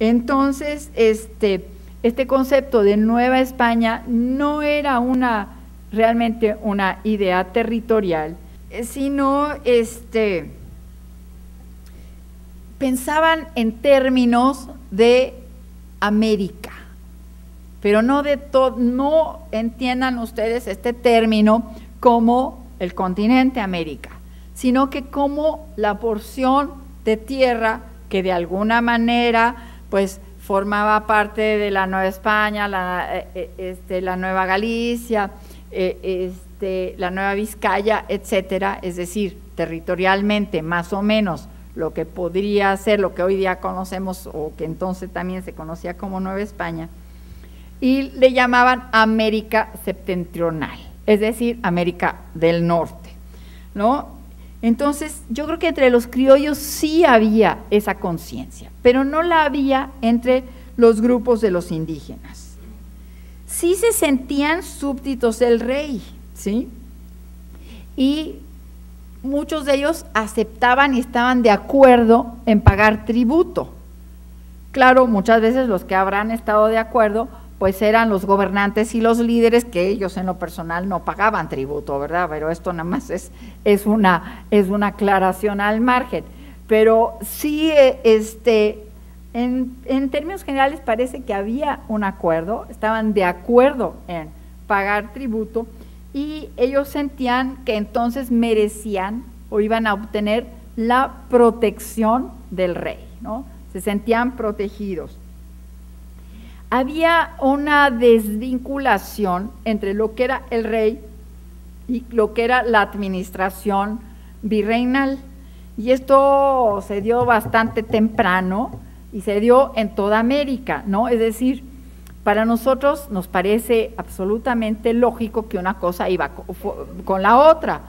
Entonces, este concepto de Nueva España no era realmente una idea territorial, sino pensaban en términos de América, pero no entiendan ustedes este término como el continente América, sino que como la porción de tierra que de alguna manera pues formaba parte de la Nueva España, la Nueva Galicia, la Nueva Vizcaya, etcétera, es decir, territorialmente más o menos lo que podría ser lo que hoy día conocemos o que entonces también se conocía como Nueva España, y le llamaban América Septentrional, es decir, América del Norte, ¿no? Entonces, yo creo que entre los criollos sí había esa conciencia, pero no la había entre los grupos de los indígenas. Sí se sentían súbditos del rey, ¿sí? Y muchos de ellos aceptaban y estaban de acuerdo en pagar tributo. Claro, muchas veces los que habrán estado de acuerdo pues eran los gobernantes y los líderes, que ellos en lo personal no pagaban tributo, ¿verdad? Pero esto nada más es una aclaración al margen. Pero sí, en términos generales parece que había un acuerdo, estaban de acuerdo en pagar tributo, y ellos sentían que entonces merecían o iban a obtener la protección del rey, ¿no? Se sentían protegidos. Había una desvinculación entre lo que era el rey y lo que era la administración virreinal, y esto se dio bastante temprano y se dio en toda América, ¿no? Es decir, para nosotros nos parece absolutamente lógico que una cosa iba con la otra,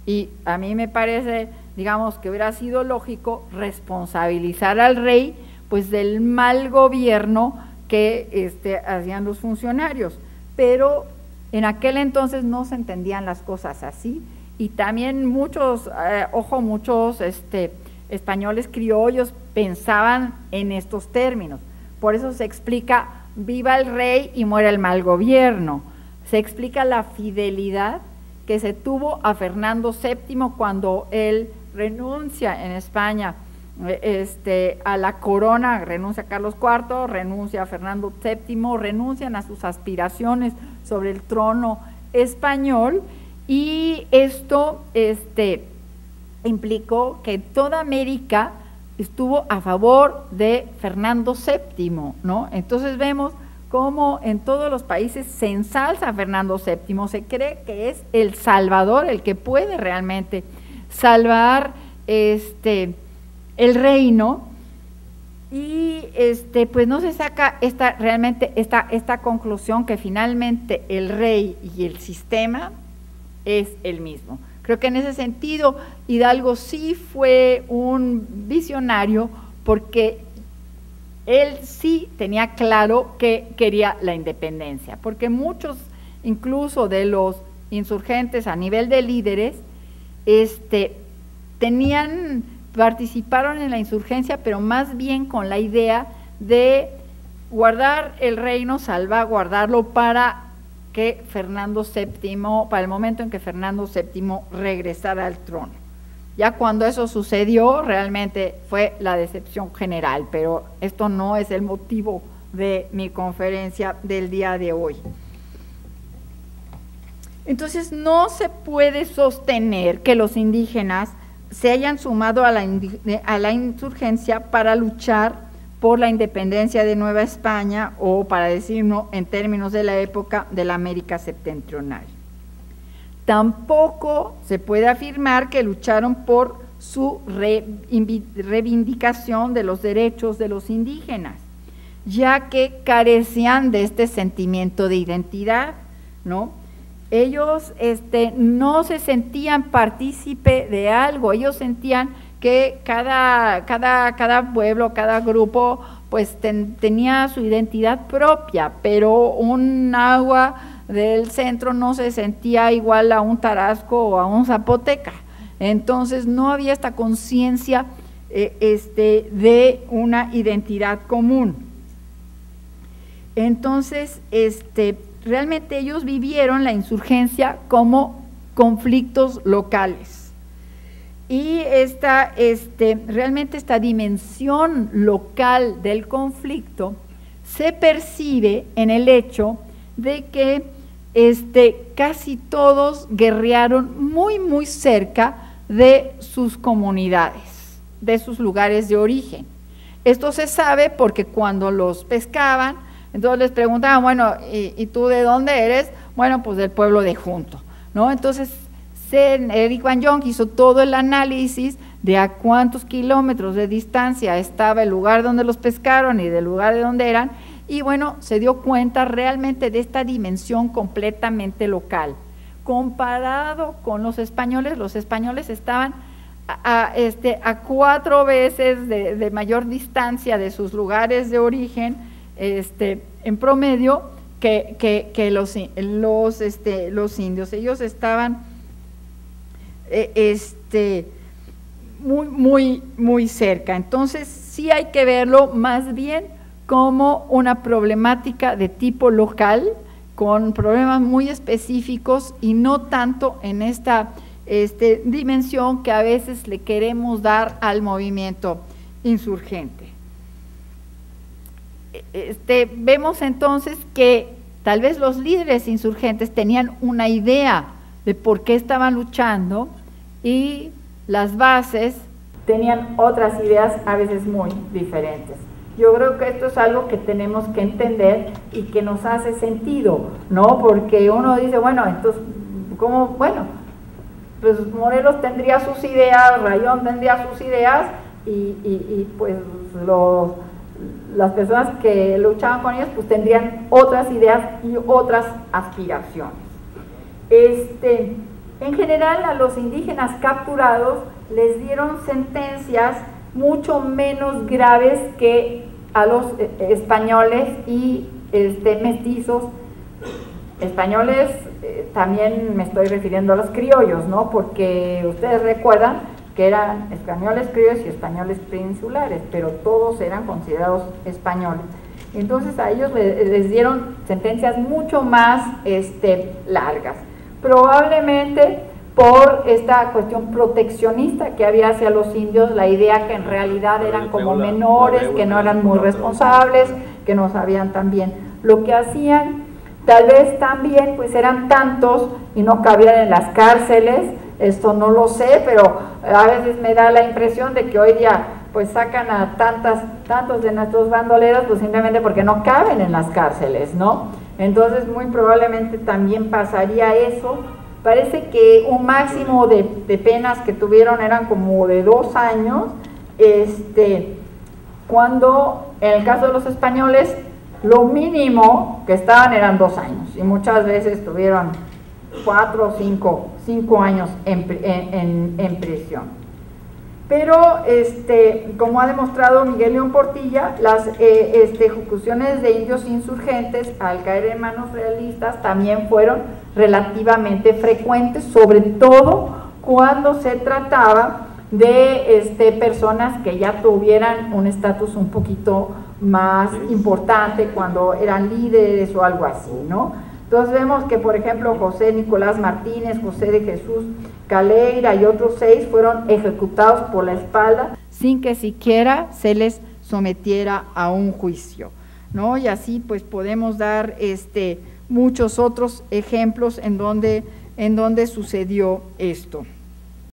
y a mí me parece, digamos, que hubiera sido lógico responsabilizar al rey pues del mal gobierno que hacían los funcionarios, pero en aquel entonces no se entendían las cosas así, y también muchos españoles criollos pensaban en estos términos. Por eso se explica viva el rey y muera el mal gobierno. Se explica la fidelidad que se tuvo a Fernando VII cuando él renuncia en España a la corona, renuncia a Carlos IV, renuncia a Fernando VII, renuncian a sus aspiraciones sobre el trono español, y esto implicó que toda América estuvo a favor de Fernando VII, ¿no? Entonces vemos cómo en todos los países se ensalza a Fernando VII, se cree que es el salvador, el que puede realmente salvar el reino, y pues no se saca realmente esta conclusión que finalmente el rey y el sistema es el mismo. Creo que en ese sentido Hidalgo sí fue un visionario, porque él sí tenía claro que quería la independencia, porque muchos incluso de los insurgentes a nivel de líderes participaron en la insurgencia, pero más bien con la idea de guardar el reino, salvaguardarlo para el momento en que Fernando VII regresara al trono. Ya cuando eso sucedió, realmente fue la decepción general, pero esto no es el motivo de mi conferencia del día de hoy. Entonces, no se puede sostener que los indígenas se hayan sumado a la insurgencia para luchar por la independencia de Nueva España, o para decirlo en términos de la época, de la América Septentrional. Tampoco se puede afirmar que lucharon por su reivindicación de los derechos de los indígenas, ya que carecían de este sentimiento de identidad, ¿no? Ellos no se sentían partícipe de algo, ellos sentían que cada pueblo, cada grupo, pues tenía su identidad propia, pero un agua del centro no se sentía igual a un Tarasco o a un Zapoteca. Entonces no había esta conciencia de una identidad común. Entonces, realmente ellos vivieron la insurgencia como conflictos locales. Y realmente esta dimensión local del conflicto se percibe en el hecho de que casi todos guerrearon muy, muy cerca de sus comunidades, de sus lugares de origen. Esto se sabe porque cuando los pescaban, entonces les preguntaban, bueno, ¿y tú de dónde eres? Bueno, pues del pueblo de Junto, ¿no? Entonces, Eric Van Jonck hizo todo el análisis de a cuántos kilómetros de distancia estaba el lugar donde los pescaron y del lugar de donde eran, y bueno, se dio cuenta realmente de esta dimensión completamente local. Comparado con los españoles estaban a 4 veces de mayor distancia de sus lugares de origen, en promedio, que los indios. Ellos estaban muy cerca. Entonces sí hay que verlo más bien como una problemática de tipo local, con problemas muy específicos y no tanto en esta dimensión que a veces le queremos dar al movimiento insurgente. Vemos entonces que tal vez los líderes insurgentes tenían una idea de por qué estaban luchando y las bases tenían otras ideas a veces muy diferentes. Yo creo que esto es algo que tenemos que entender y que nos hace sentido, ¿no? Porque uno dice, bueno, entonces, ¿cómo? Bueno, pues Morelos tendría sus ideas, Rayón tendría sus ideas y pues las personas que luchaban con ellos pues tendrían otras ideas y otras aspiraciones. En general a los indígenas capturados les dieron sentencias mucho menos graves que a los españoles y mestizos. Españoles, también me estoy refiriendo a los criollos, ¿no? Porque ustedes recuerdan que eran españoles criollos y españoles peninsulares, pero todos eran considerados españoles. Entonces a ellos les dieron sentencias mucho más largas, probablemente por esta cuestión proteccionista que había hacia los indios, la idea que en realidad eran como menores, que no eran muy responsables, que no sabían tan bien lo que hacían. Tal vez también pues eran tantos y no cabían en las cárceles, esto no lo sé, pero a veces me da la impresión de que hoy día pues sacan a tantos de nuestros bandoleros pues simplemente porque no caben en las cárceles, ¿no? Entonces muy probablemente también pasaría eso. Parece que un máximo de penas que tuvieron eran como de 2 años, cuando en el caso de los españoles lo mínimo que estaban eran 2 años y muchas veces tuvieron 4 o 5 años en prisión. Pero como ha demostrado Miguel León Portilla, las ejecuciones de indios insurgentes al caer en manos realistas también fueron relativamente frecuentes, sobre todo cuando se trataba de personas que ya tuvieran un estatus un poquito más importante, cuando eran líderes o algo así, ¿no? Entonces vemos que, por ejemplo, José Nicolás Martínez, José de Jesús Caleira y otros 6 fueron ejecutados por la espalda sin que siquiera se les sometiera a un juicio, ¿no? Y así pues podemos dar muchos otros ejemplos en donde sucedió esto.